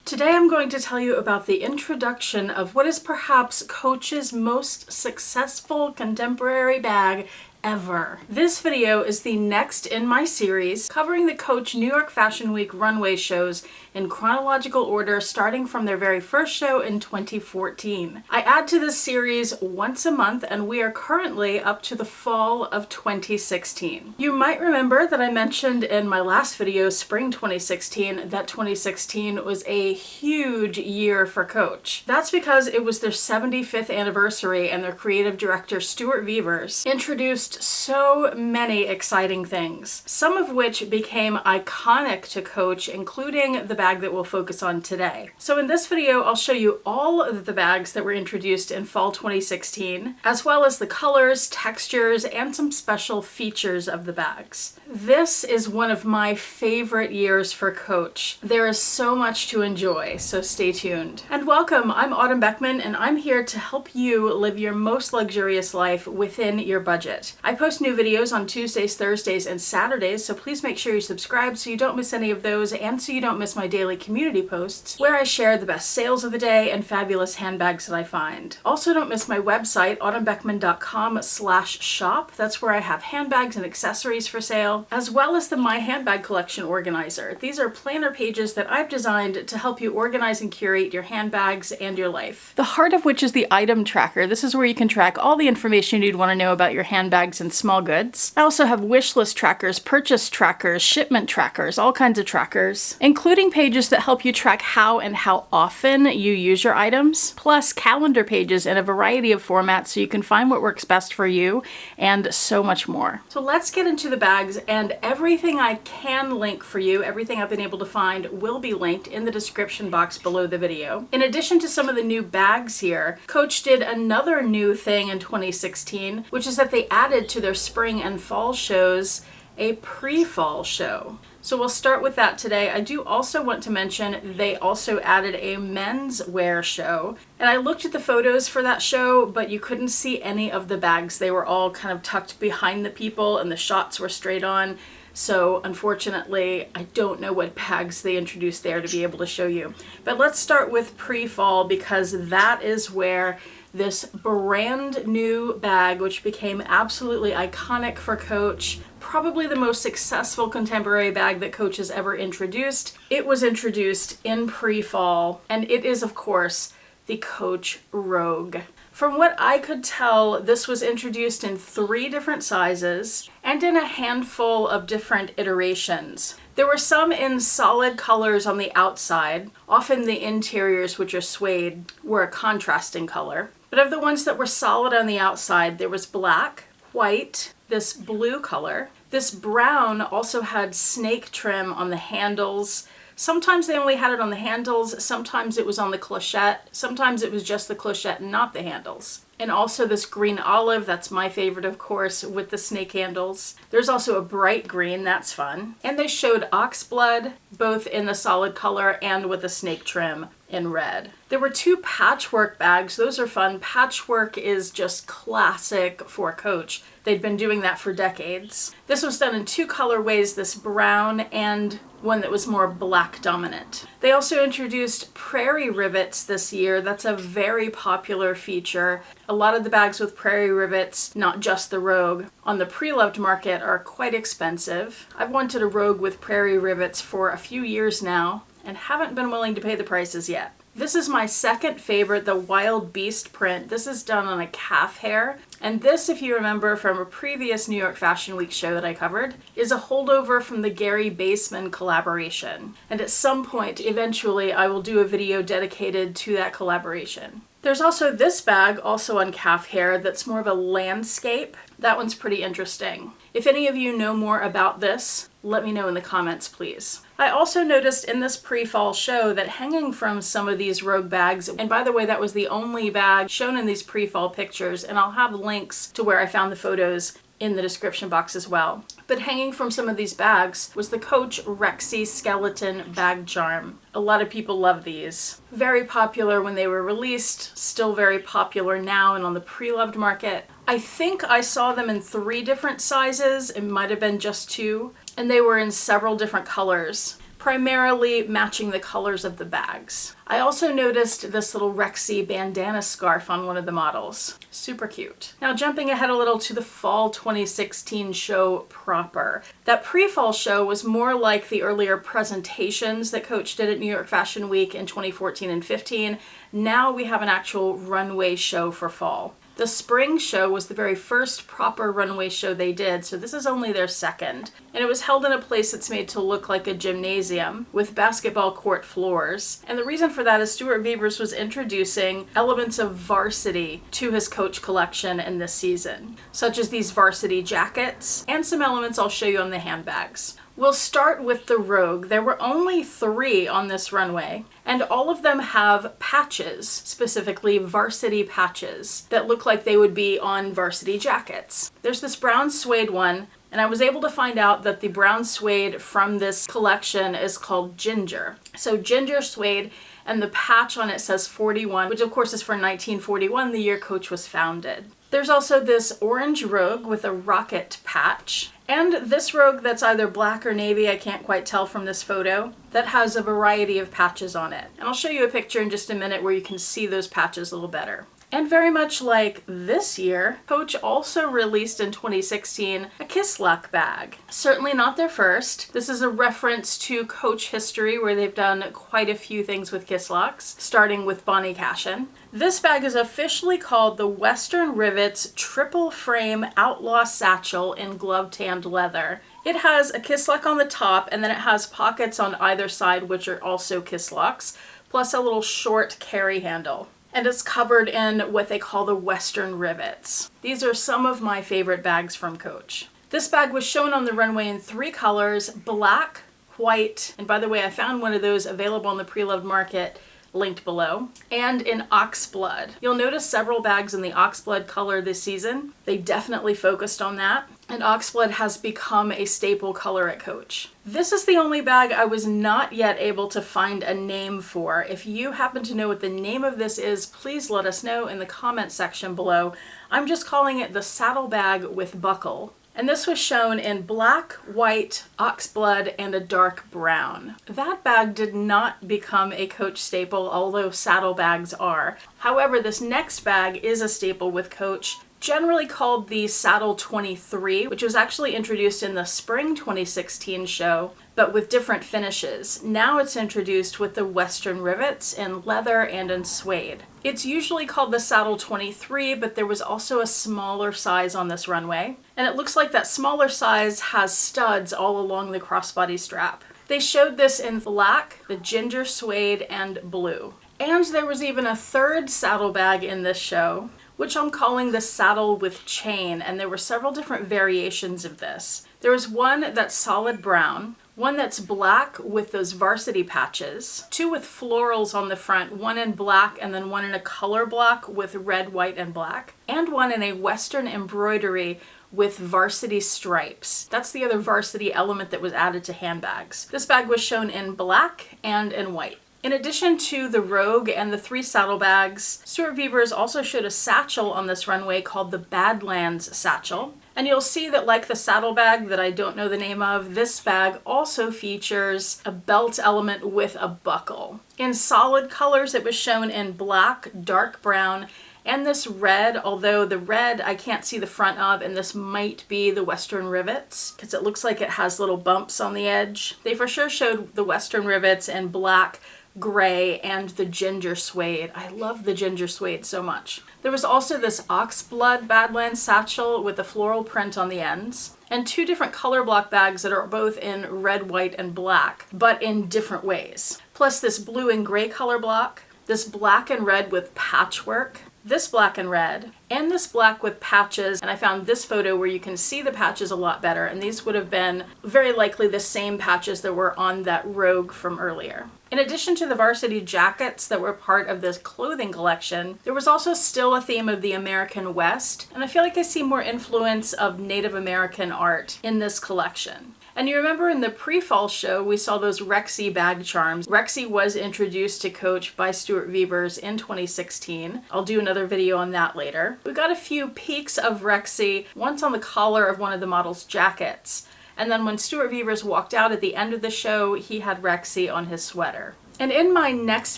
Today I'm going to tell you about the introduction of what is perhaps Coach's most successful contemporary bag ever. This video is the next in my series covering the Coach New York Fashion Week runway shows in chronological order starting from their very first show in 2014. I add to this series once a month and we are currently up to the fall of 2016. You might remember that I mentioned in my last video, spring 2016, that 2016 was a huge year for Coach. That's because it was their 75th anniversary and their creative director Stuart Vevers introduced so many exciting things, some of which became iconic to Coach, including the bag that we'll focus on today. So in this video, I'll show you all of the bags that were introduced in fall 2016, as well as the colors, textures, and some special features of the bags. This is one of my favorite years for Coach. There is so much to enjoy, so stay tuned. And welcome, I'm Autumn Beckman, and I'm here to help you live your most luxurious life within your budget. I post new videos on Tuesdays, Thursdays, and Saturdays, so please make sure you subscribe so you don't miss any of those and so you don't miss my daily community posts where I share the best sales of the day and fabulous handbags that I find. Also, don't miss my website, autumnbeckman.com/shop. That's where I have handbags and accessories for sale, as well as the My Handbag Collection Organizer. These are planner pages that I've designed to help you organize and curate your handbags and your life. The heart of which is the item tracker. This is where you can track all the information you'd want to know about your handbags and small goods. I also have wish list trackers, purchase trackers, shipment trackers, all kinds of trackers, including pages that help you track how and how often you use your items, plus calendar pages in a variety of formats so you can find what works best for you, and so much more. So let's get into the bags, and everything I can link for you, everything I've been able to find, will be linked in the description box below the video. In addition to some of the new bags here, Coach did another new thing in 2016, which is that they added to their spring and fall shows a pre-fall show. So we'll start with that today. I do also want to mention they also added a menswear show. And I looked at the photos for that show, but you couldn't see any of the bags. They were all kind of tucked behind the people and the shots were straight on. So unfortunately, I don't know what bags they introduced there to be able to show you. But let's start with pre-fall because that is where this brand new bag, which became absolutely iconic for Coach, probably the most successful contemporary bag that Coach has ever introduced. It was introduced in pre-fall, and it is, of course, the Coach Rogue. From what I could tell, this was introduced in 3 different sizes and in a handful of different iterations. There were some in solid colors on the outside. Often the interiors, which are suede, were a contrasting color. But of the ones that were solid on the outside, there was black, white, this blue color. This brown also had snake trim on the handles. Sometimes they only had it on the handles, sometimes it was on the clochette, sometimes it was just the clochette and not the handles. And also this green olive, that's my favorite of course, with the snake handles. There's also a bright green, that's fun. And they showed oxblood, both in the solid color and with the snake trim in red. There were 2 patchwork bags, those are fun. Patchwork is just classic for Coach. They'd been doing that for decades. This was done in 2 colorways, this brown and one that was more black dominant. They also introduced prairie rivets this year. That's a very popular feature. A lot of the bags with prairie rivets, not just the Rogue, on the Preloved market are quite expensive. I've wanted a Rogue with prairie rivets for a few years now and haven't been willing to pay the prices yet. This is my second favorite, the Wild Beast print. This is done on a calf hair. And this, if you remember from a previous New York Fashion Week show that I covered, is a holdover from the Gary Baseman collaboration. And at some point, eventually, I will do a video dedicated to that collaboration. There's also this bag, also on calf hair, that's more of a landscape. That one's pretty interesting. If any of you know more about this, let me know in the comments, please. I also noticed in this pre-fall show that hanging from some of these Rogue bags, and by the way, that was the only bag shown in these pre-fall pictures, and I'll have links to where I found the photos in the description box as well. But hanging from some of these bags was the Coach Rexy Skeleton Bag Charm. A lot of people love these. Very popular when they were released, still very popular now and on the Preloved market. I think I saw them in 3 different sizes, it might have been just 2, and they were in several different colors. primarily matching the colors of the bags. I also noticed this little Rexy bandana scarf on one of the models. Super cute. Now jumping ahead a little to the fall 2016 show proper. That pre-fall show was more like the earlier presentations that Coach did at New York Fashion Week in 2014 and 15. Now we have an actual runway show for fall. The spring show was the very first proper runway show they did, so this is only their second. And it was held in a place that's made to look like a gymnasium with basketball court floors. And the reason for that is Stuart Vevers was introducing elements of varsity to his Coach collection in this season, such as these varsity jackets and some elements I'll show you on the handbags. We'll start with the Rogue. There were only 3 on this runway, and all of them have patches, specifically varsity patches, that look like they would be on varsity jackets. There's this brown suede one, and I was able to find out that the brown suede from this collection is called Ginger. So Ginger suede, and the patch on it says 41, which of course is for 1941, the year Coach was founded. There's also this orange Rogue with a rocket patch. And this Rogue that's either black or navy, I can't quite tell from this photo, that has a variety of patches on it. And I'll show you a picture in just a minute where you can see those patches a little better. And very much like this year, Coach also released in 2016 a Kiss Luck bag. Certainly not their first. This is a reference to Coach history where they've done quite a few things with Kiss Lucks, starting with Bonnie Cashin. This bag is officially called the Western Rivets Triple Frame Outlaw Satchel in glove-tanned leather. It has a Kiss Luck on the top, and then it has pockets on either side which are also Kiss Lucks, plus a little short carry handle. And it's covered in what they call the Western Rivets. These are some of my favorite bags from Coach. This bag was shown on the runway in 3 colors, black, white, and by the way, I found one of those available on the Preloved market, linked below, and in oxblood. You'll notice several bags in the oxblood color this season. They definitely focused on that, and oxblood has become a staple color at Coach. This is the only bag I was not yet able to find a name for. If you happen to know what the name of this is, please let us know in the comment section below. I'm just calling it the saddle bag with buckle. And this was shown in black, white, oxblood, and a dark brown. That bag did not become a Coach staple, although saddlebags are. However, this next bag is a staple with Coach, generally called the Saddle 23, which was actually introduced in the spring 2016 show, but with different finishes. Now it's introduced with the Western Rivets in leather and in suede. It's usually called the Saddle 23, but there was also a smaller size on this runway, and it looks like that smaller size has studs all along the crossbody strap. They showed this in black, the ginger suede, and blue. And there was even a third saddle bag in this show, which I'm calling the Saddle with Chain, and there were several different variations of this. There was one that's solid brown, one that's black with those varsity patches, 2 with florals on the front, one in black and then one in a color block with red, white, and black, and one in a Western embroidery with varsity stripes. That's the other varsity element that was added to handbags. This bag was shown in black and in white. In addition to the Rogue and the 3 saddlebags, Stuart Vevers also showed a satchel on this runway called the Badlands Satchel. And you'll see that, like the saddlebag that I don't know the name of, this bag also features a belt element with a buckle. In solid colors, it was shown in black, dark brown, and this red, although the red I can't see the front of, and this might be the Western Rivets, because it looks like it has little bumps on the edge. They for sure showed the Western Rivets in black, gray, and the ginger suede. I love the ginger suede so much. There was also this oxblood Badlands satchel with a floral print on the ends, and 2 different color block bags that are both in red, white, and black, but in different ways. Plus this blue and gray color block, this black and red with patchwork, this black and red, and this black with patches, and I found this photo where you can see the patches a lot better, and these would have been very likely the same patches that were on that Rogue from earlier. In addition to the varsity jackets that were part of this clothing collection, there was also still a theme of the American West, and I feel like I see more influence of Native American art in this collection. And you remember in the pre-fall show, we saw those Rexy bag charms. Rexy was introduced to Coach by Stuart Vevers in 2016. I'll do another video on that later. We got a few peeks of Rexy, once on the collar of one of the model's jackets, And then when Stuart Vevers walked out at the end of the show, he had Rexy on his sweater. And in my next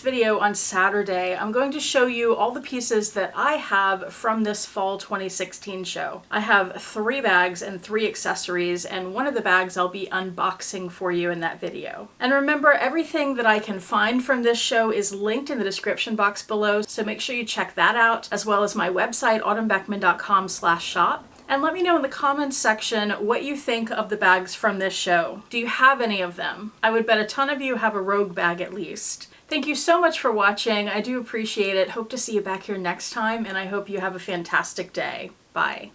video on Saturday, I'm going to show you all the pieces that I have from this fall 2016 show. I have 3 bags and 3 accessories, and one of the bags I'll be unboxing for you in that video. And remember, everything that I can find from this show is linked in the description box below, so make sure you check that out, as well as my website, autumnbeckman.com/shop. And let me know in the comments section what you think of the bags from this show. Do you have any of them? I would bet a ton of you have a rogue bag at least. Thank you so much for watching. I do appreciate it. Hope to see you back here next time, and I hope you have a fantastic day. Bye.